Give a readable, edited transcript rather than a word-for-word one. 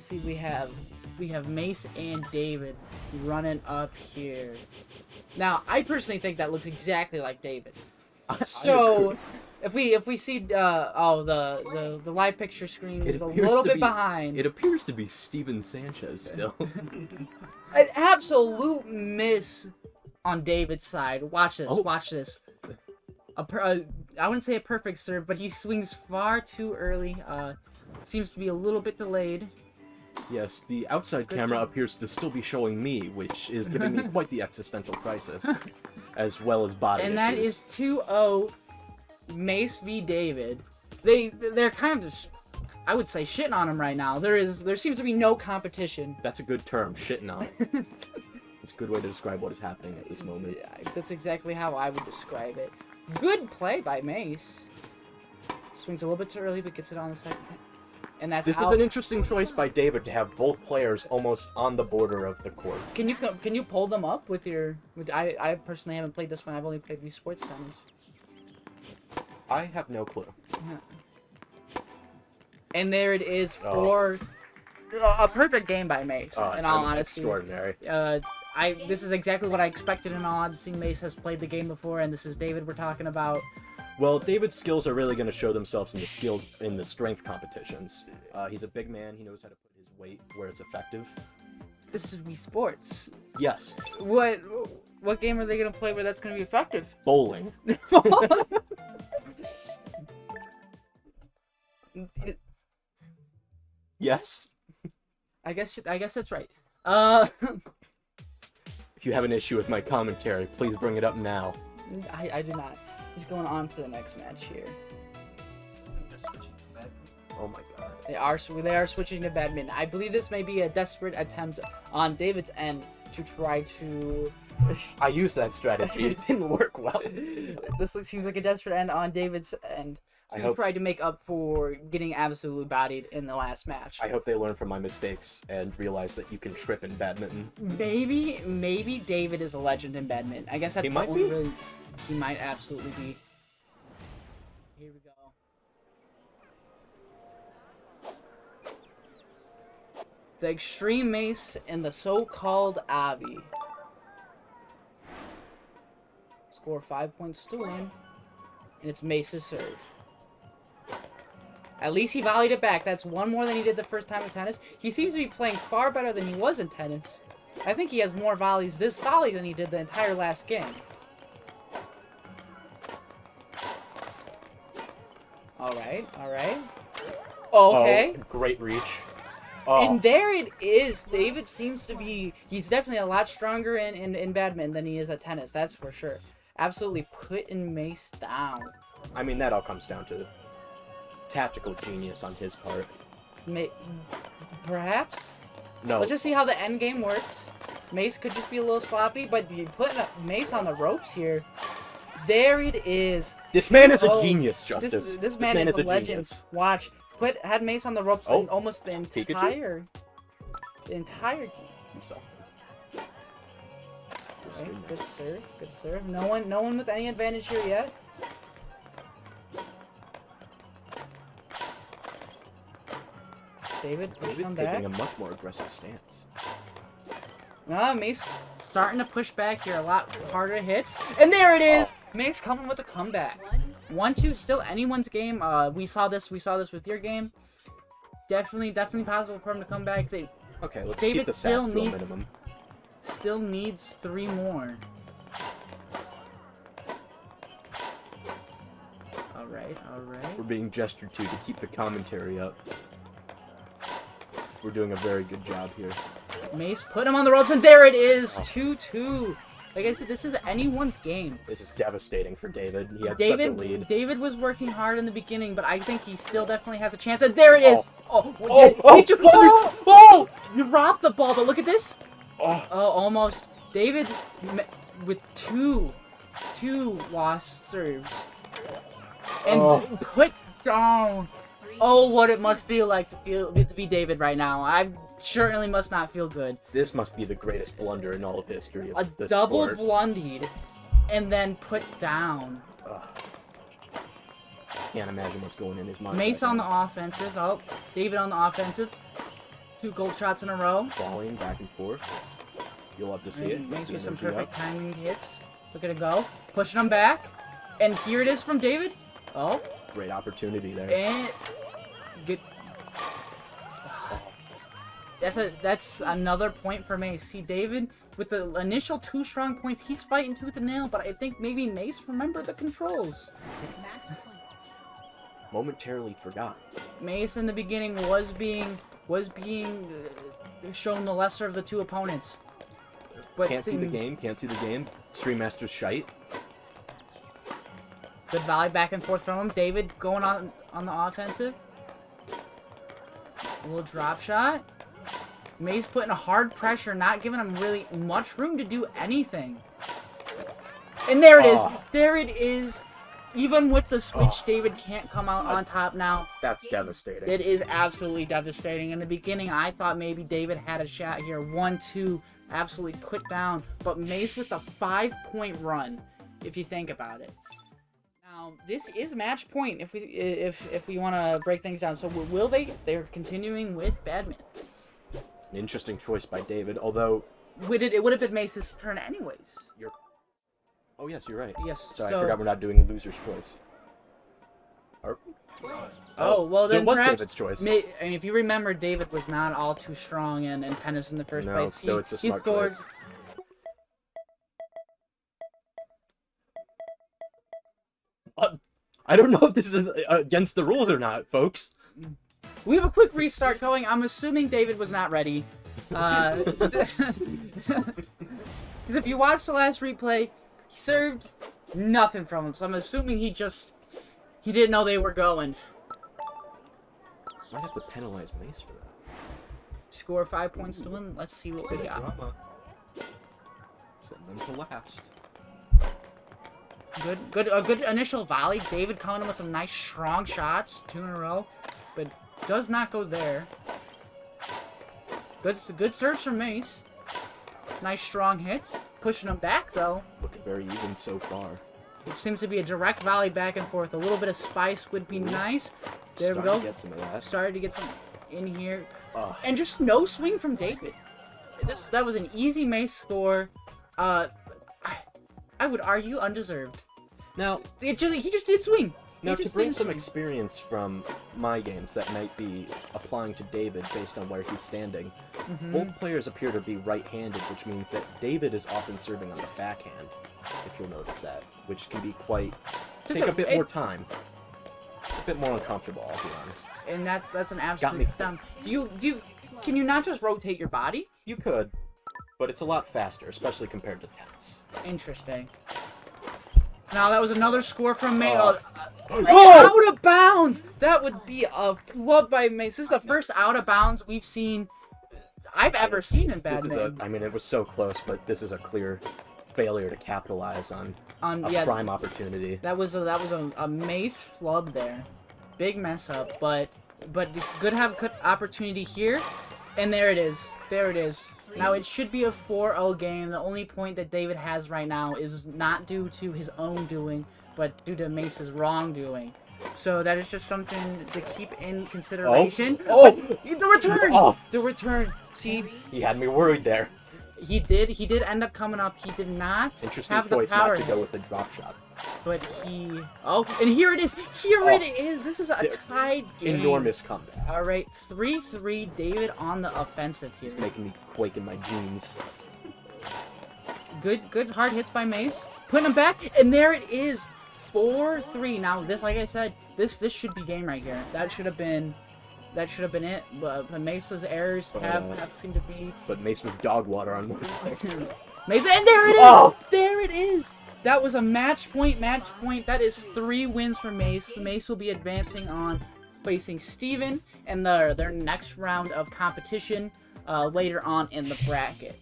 see, we have Mace and David running up here. Now, I personally think that looks exactly like David. So, if we see the live picture screen is a little bit behind. It appears to be Steven Sanchez still. An absolute miss on David's side. Watch this. Watch this. I wouldn't say a perfect serve, but he swings far too early. Seems to be a little bit delayed. Yes, the outside camera appears to still be showing me, which is giving me quite the existential crisis, as well as body issues. And that is 2-0 Mace v. David. They're kind of just, I would say, shitting on him right now. There seems to be no competition. That's a good term, shitting on him. It's a good way to describe what is happening at this moment. Yeah, that's exactly how I would describe it. Good play by Mace. Swings a little bit too early, but gets it on the second. And this is an interesting choice by David to have both players almost on the border of the court. Can you pull them up with your? I personally haven't played this one. I've only played Wii Sports Tennis. I have no clue. Yeah. And there it is for a perfect game by Mace. In all honesty, extraordinary. This is exactly what I expected. In all honesty, Mace has played the game before, and this is David we're talking about. Well, David's skills are really going to show themselves in the strength competitions. He's a big man. He knows how to put his weight where it's effective. This is Wii Sports. Yes. What game are they going to play where that's going to be effective? Bowling. Yes. I guess that's right. If you have an issue with my commentary, please bring it up now. I do not. Just going on to the next match here. Oh my god. They are switching to badminton. I believe this may be a desperate attempt on David's end to try to... I used that strategy. It didn't work well. This seems like a desperate end on David's end. I tried to make up for getting absolutely bodied in the last match. I hope they learn from my mistakes and realize that you can trip in badminton. Maybe David is a legend in badminton. I guess that's he might absolutely be. Here we go. The Extreme Mace and the so-called Avi. Score 5 points to win. And it's Mace's serve. At least he volleyed it back. That's one more than he did the first time in tennis. He seems to be playing far better than he was in tennis. I think he has more volleys this volley than he did the entire last game. Alright. Okay. Oh, great reach. And there it is. David seems to be... He's definitely a lot stronger in badminton than he is at tennis. That's for sure. Absolutely putting Mace down. I mean, that all comes down to tactical genius on his part. Perhaps? No. Let's just see how the end game works. Mace could just be a little sloppy, but you're putting Mace on the ropes here. There it is. This man is a genius, Justice. This man is a legend. Genius. Watch. Had Mace on the ropes in almost the entire game. So. Okay, good serve. No one with any advantage here yet. David's taking a much more aggressive stance. Mace starting to push back here. A lot harder hits. And there it is! Mace coming with a comeback. 1-2, still anyone's game. We saw this with your game. Definitely possible for him to come back. Okay, let's David keep the sass to a minimum. Still needs 3 more. Alright. We're being gestured to keep the commentary up. We're doing a very good job here. Mace put him on the ropes, and there it is! 2-2. Like I said, this is anyone's game. This is devastating for David. He had such a lead. David was working hard in the beginning, but I think he still definitely has a chance. And there it is! You dropped the ball, but look at this! Almost. David with two lost serves. And put down. Oh, what it must feel like to be David right now. I certainly must not feel good. This must be the greatest blunder in all of history of this double sport. blundied and then put down. Can't imagine what's going in his mind. Mace on the offensive. David on the offensive. 2 gold shots in a row. Falling back and forth. You'll love to see it. Makes See with some energy perfect up. timing hits. Look at it go. Pushing him back. And here it is from David. Oh. Great opportunity there. And good. That's another point for Mace. See, David, with the initial 2 strong points, he's fighting tooth and nail, but I think maybe Mace remembered the controls. Momentarily forgot. Mace in the beginning was being shown the lesser of the 2 opponents. But Can't see the game. Can't see the game. Stream Master's shite. Good volley back and forth from him. David going on the offensive. A little drop shot. Mace putting a hard pressure, not giving him really much room to do anything. And there it is. There it is. Even with the switch, David can't come out on top now. That's devastating. It is absolutely devastating. In the beginning, I thought maybe David had a shot here. 1-2, absolutely put down. But Mace with a 5-point run, if you think about it. Now, this is match point if we want to break things down. So will they? They're continuing with Badminton. An interesting choice by David, although It would have been Mace's turn anyways. Oh yes, you're right. Yes. Sorry, I forgot we're not doing loser's choice. Oh, well so then it was perhaps David's choice. And if you remember, David was not all too strong in tennis in the first place. So it's a smart scored, choice. I don't know if this is against the rules or not, folks. We have a quick restart going. I'm assuming David was not ready. Because if you watch the last replay, he served nothing from him. So I'm assuming he didn't know they were going. Might have to penalize Mace for that. Score 5 points to win. Let's see what we got. Drama. Send them to last. A good initial volley. David coming in with some nice strong shots, 2 in a row, but does not go there. Good search from Mace. Nice strong hits. Pushing him back though. Looking very even so far. It seems to be a direct volley back and forth. A little bit of spice would be nice. There we go. To get some of that. Started to get some in here. And just no swing from David. That was an easy Mace score. I would argue undeserved. Now, he just did swing. Now, to bring some experience from my games that might be applying to David based on where he's standing, both players appear to be right-handed, which means that David is often serving on the backhand, if you'll notice that, which can be take a bit more time. It's a bit more uncomfortable, I'll be honest. And that's an absolute down. Can you not just rotate your body? You could, but it's a lot faster, especially compared to tennis. Interesting. Now that was another score from Mace. Oh. Out of bounds! That would be a flub by Mace. This is the first out of bounds I've ever seen in Badminton. I mean, it was so close, but this is a clear failure to capitalize on a prime opportunity. That was a Mace flub there. Big mess up, but good opportunity here. And there it is. There it is. Now, it should be a 4-0 game. The only point that David has right now is not due to his own doing, but due to Mace's wrongdoing. So that is just something to keep in consideration. The return! The return. See? He had me worried there. He did end up coming up. He did not have the choice power not to go with the drop shot. But he... Oh, and here it is! It is! This is a tied game. Enormous comeback. Alright, 3-3, David on the offensive here. It's making me quake in my jeans. Good hard hits by Mace. Putting him back, and there it is! 4-3. Now, this, like I said, this should be game right here. That should have been it, but Mace's errors have seemed to be... But Mace with dog water on one side. Mace, and there it is! There it is! That was a match point. That is 3 wins for Mace. Mace will be advancing on facing Steven in their next round of competition later on in the bracket.